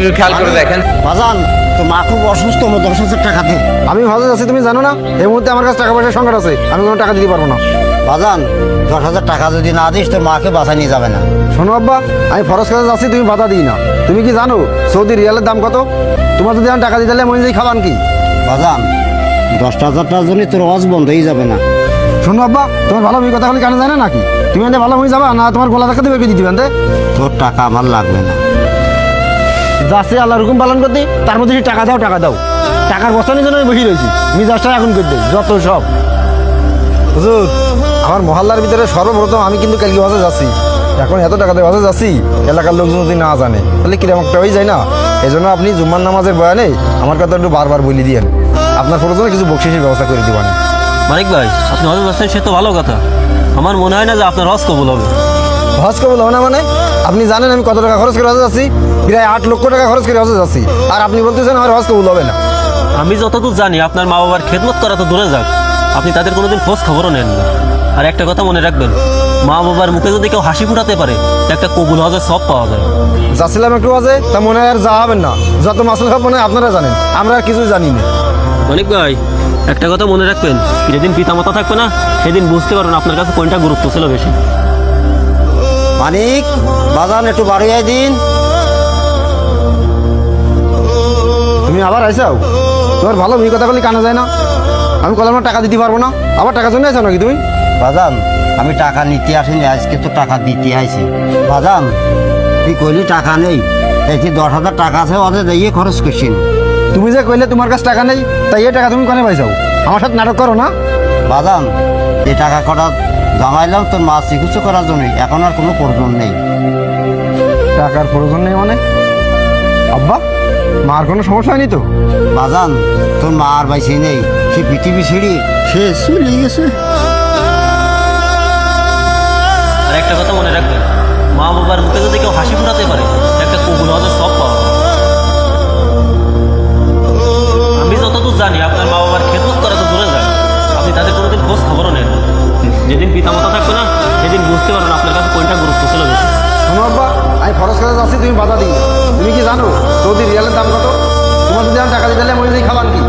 একটু খেয়াল করে দেখেন। বাজান তো মা খুব অসুস্থ, আমার 10,000 টাকা দে। আমি হজে যাচ্ছি, তুমি জানো না এই মুহূর্তে আমার কাছে টাকা পয়সার সংকট আছে, আমি কোনো টাকা দিতে পারবো না। বাজান 10,000 টাকা যদি না দিস তোর মাকে বাঁচায় নিয়ে যাবে না। শোনো আব্বা, আমি ফরজ কাজে যাচ্ছি, তুমি বাধা দিই না। তুমি কি জানো সৌদি রিয়ালের দাম কত? তোমার যদি আমি টাকা দিতে হলে মনে যেই খাবান কি? বাজান 10,000 টাকার জন্য তোর হজ বন্ধ হয়ে যাবে না। শোনো আব্বা, তোমার ভালো মুই কথা বলে কেন জানে নাকি? তুমি এনে ভালো মুই যাবা না, তোমার গলা দেখা দেবে কি দিতে বান্ধে? তোর টাকা আমার লাগবে না। যাচ্ছে আল্লাহ হুকুম পালন করতে, তার মধ্যে টাকা দাও টাকা দাও। টাকার বস্তানির জন্য আমি বসে রয়েছি, মিজাজটা এখন করে দেয় যত সব। হুজুর, আমার মহল্লার ভিতরে সর্বপ্রথম আমি কিন্তু কালকে হজে যাচ্ছি। এখন এত টাকা দিয়ে হজে যাচ্ছি, এলাকার লোকজন যদি না জানে তাহলে কিরকম একটা হয়ে যায় না? এই জন্য আপনি জুম্মার নামাজের বয়ানে আমার কথা একটু বারবার বলে দিয়েন, আপনার প্রয়োজনে কিছু বকশিসের ব্যবস্থা করে দিবেন। মানিক ভাই, আপনি হজ যাচ্ছেন সে তো ভালো কথা। আমার মনে হয় না যে আপনার হজ কবুল হবে। হজ কবুল হবে না মানে? আপনি জানেন আমি কত টাকা খরচ করে হজে যাচ্ছি? প্রায় 8 লক্ষ টাকা খরচ করে হজে যাচ্ছি, আর আপনি বলতেছেন আমার হজ কবুল হবে না? আমি যতদূর জানি আপনার মা বাবার খেদমত করা তো দূরে যাক, আপনি তাদের কোনোদিন খোঁজ খবরও নেন না। আর একটা কথা মনে রাখবেন, মা বাবার মুখে যদি কেউ হাসি ফুটাতে পারে তো একটা কবুল হজের সব পাওয়া যায়। যাচ্ছিলাম একটু হজে, তা মনে হয় আর যা হবেন না। যত মাসুল সব মনে হয় আপনারা জানেন, আমরা আর কিছুই জানি না। মানিক ভাই, একটা কথা মনে রাখবেন, যেদিন পিতামাতা থাকবে না সেদিন বুঝতে পারবেন আপনার কাছে কোনটা গুরুত্ব ছিল বেশি। মানিক, বাজান একটু বাড়িয়ে দিন। তুমি আবার আইসাও? তোমার ভালো মেয়ে কথা বলি কানে যায় না? আমি কলমে টাকা দিতে পারবো না, আবার টাকা জন্য আইসাও নাকি তুমি? বাজান আমি টাকা নিতে আসিনি, আজকে তো টাকা দিতে আইছি। বাজান তুই কইলি টাকা নেই, এই 10,000 টাকা আছে ওদের দিয়ে খরচ করছিস। তুমি যে কইলে তোমার কাছে টাকা নেই, তাই এই টাকা তুমি কানে পাইছাও? আমার সাথে নাটক করো না। বাজান এই টাকা কটা জমাইলাম তোর মা চিকিৎসা করার জন্য, এখন আর কোনো প্রয়োজন নেই। টাকার প্রয়োজন নেই মানে? আব্বা, মার কোনো সমস্যা হয়নি তো? বাজান তোর মা আর বাইসে নেই, সে পৃথিবী ছিঁড়ি সে চলে গেছে। আর একটা কথা মনে রাখবেন, মা বাবার মুখে যদি কেউ হাসি ফুটাতে পারে তো একটা কবুল হজের সব পাওয়া যায়। আমি যতদূর জানি আপনার মা বাবার খেদমত করা তো দূরে যাক, আপনি তাদের কোনোদিন খোঁজ খবরও নেন না। যেদিন পিতামাতা থাকবে না সেদিন বুঝতে পারবেন আপনার কাছে কোনটা গুরুত্ব ছিল বেশি। শোনো আব্বা, আমি ফরজ কাজে যাচ্ছি, তুমি বাধা দিই। তুমি কি জানো সৌদি রিয়ালের দাম কত? তোমার যদি আমি টাকা দিতে হলে মনে যেই খাবান কি?